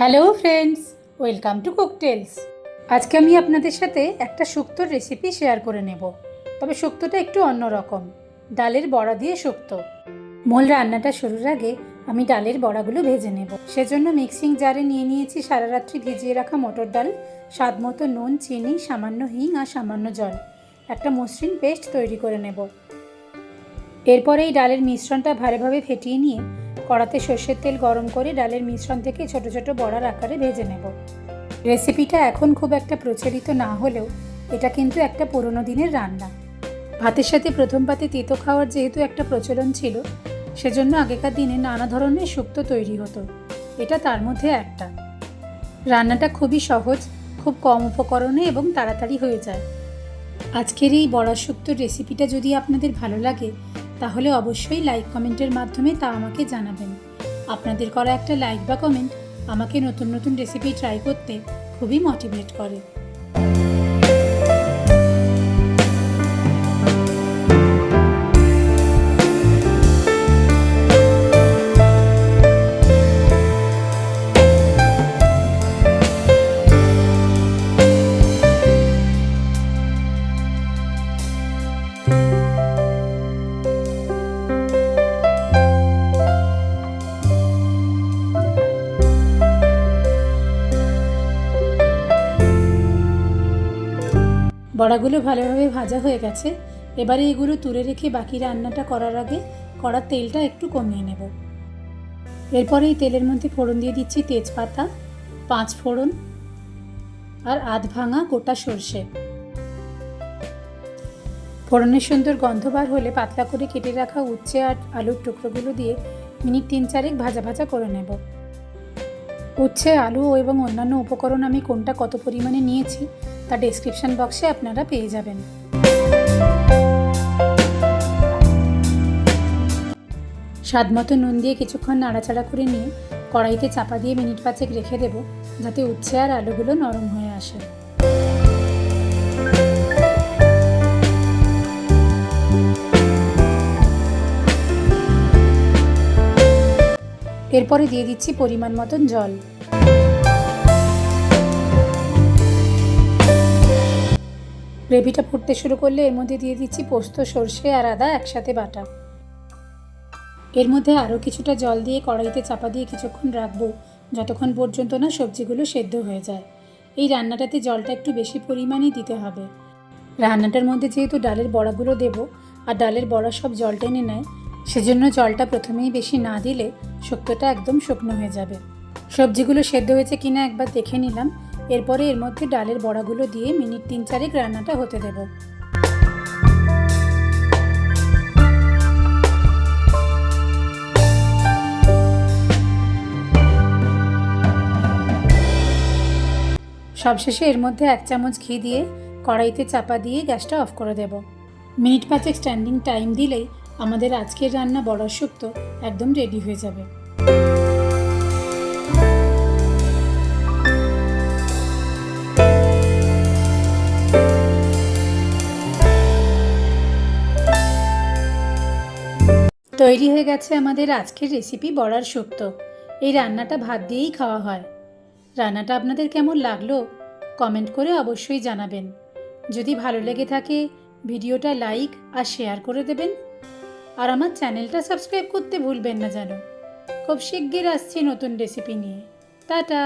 Hello friends, welcome to cocktails. আজকে আমি আপনাদের সাথে একটা শুক্তোর রেসিপি শেয়ার করে নেব। তবে শুক্তোটা একটু অন্যরকম, ডালের বড়া দিয়ে শুক্তো। মূল রান্নাটা শুরুর আগে আমি ডালের বড়াগুলো ভেজে নেব। সেজন্য মিক্সিং জারে নিয়ে নিয়েছি সারা রাত্রি ভিজিয়ে রাখা মটর ডাল, স্বাদ মতো নুন, চিনি, সামান্য হিং আর সামান্য জল। একটা মসৃণ পেস্ট তৈরি করে নেব। এরপরে এই ডালের মিশ্রণটা ভালোভাবে ফেটিয়ে নিয়ে কড়াতে সর্ষের তেল গরম করে ডালের মিশ্রণ থেকে ছোট ছোট বড়ার আকারে ভেজে নেব। রেসিপিটা এখন খুব একটা প্রচলিত না হলেও এটা কিন্তু একটা পুরনো দিনের রান্না। ভাতের সাথে প্রথম পাতে তেতো খাওয়ার যেহেতু একটা প্রচলন ছিল, সেজন্য আগেকার দিনে নানা ধরনের শুক্তো তৈরি হতো। এটা তার মধ্যে একটা। রান্নাটা খুবই সহজ, খুব কম উপকরণে এবং তাড়াতাড়ি হয়ে যায়। আজকের এই বড়া শুক্তোর রেসিপিটা যদি আপনাদের ভালো লাগে তাহলে অবশ্যই লাইক কমেন্টের মাধ্যমে তা আমাকে জানাবেন। আপনাদের করা একটা লাইক বা কমেন্ট আমাকে নতুন নতুন রেসিপি ট্রাই করতে খুবই মোটিভেট করে। বড়াগুলো ভালোভাবে ভাজা হয়ে গেছে। এবারে এগুলো তুলে রেখে বাকি রান্নাটা করার আগে কড়ার তেলটা একটু কমিয়ে নেব। এরপরে এই তেলের মধ্যে ফোড়ন দিয়ে দিচ্ছি তেজপাতা, 5 ফোড়ন আর আধ ভাঙা গোটা সর্ষে। ফোড়নের সুন্দর গন্ধ বার হলে পাতলা করে কেটে রাখা উচ্ছে আর আলুর টুকরোগুলো দিয়ে মিনিট 3-4 ভাজা ভাজা করে নেব। উচ্ছে, আলু এবং অন্যান্য উপকরণ আমি কোনটা কত পরিমাণে নিয়েছি তা ডেসক্রিপশন বক্সে আপনারা পেয়ে যাবেন। স্বাদ মতো নুন দিয়ে কিছুক্ষণ নাড়াচাড়া করে নিয়ে কড়াইতে চাপা দিয়ে মিনিট 5 রেখে দেব, যাতে উচ্ছে আর আলুগুলো নরম হয়ে আসে। এরপরে দিয়ে দিচ্ছি পরিমাণ মতন জল। গ্রেভিটা ফুটতে শুরু করলে এর মধ্যে দিয়ে দিচ্ছি পোস্ত, সর্ষে আর আদা একসাথে বাটা। এর মধ্যে আরও কিছুটা জল দিয়ে কড়াইতে চাপা দিয়ে কিছুক্ষণ রাখবো, যতক্ষণ পর্যন্ত না সবজিগুলো সেদ্ধ হয়ে যায়। এই রান্নাটাতে জলটা একটু বেশি পরিমাণেই দিতে হবে। রান্নাটার মধ্যে যেহেতু ডালের বড়াগুলো দেব আর ডালের বড়া সব জল টেনে নেয়, সেজন্য জলটা প্রথমেই বেশি না দিলে শুক্তোটা একদম শুকনো হয়ে যাবে। সবজিগুলো সেদ্ধ হয়েছে কিনা একবার দেখে নিলাম। এরপরে এর মধ্যে ডালের বড়াগুলো দিয়ে মিনিট 3-4 রান্নাটা হতে দেব। সবশেষে এর মধ্যে 1 চামচ ঘি দিয়ে কড়াইতে চাপা দিয়ে গ্যাসটা অফ করে দেব। মিনিট 5 স্ট্যান্ডিং টাইম দিলেই আমাদের আজকের রান্না বড়া শুক্তো একদম রেডি হয়ে যাবে। তৈরি হয়ে গেছে আমাদের আজকের রেসিপি বড়ার শুক্তো। এই রান্নাটা ভাত দিয়েই খাওয়া হয়। রান্নাটা আপনাদের কেমন লাগলো কমেন্ট করে অবশ্যই জানাবেন। যদি ভালো লেগে থাকে ভিডিওটা লাইক আর শেয়ার করে দেবেন। আর আমার চ্যানেলটা সাবস্ক্রাইব করতে ভুলবেন না যেন। খুব শিগগির আসছি নতুন রেসিপি নিয়ে। টাটা।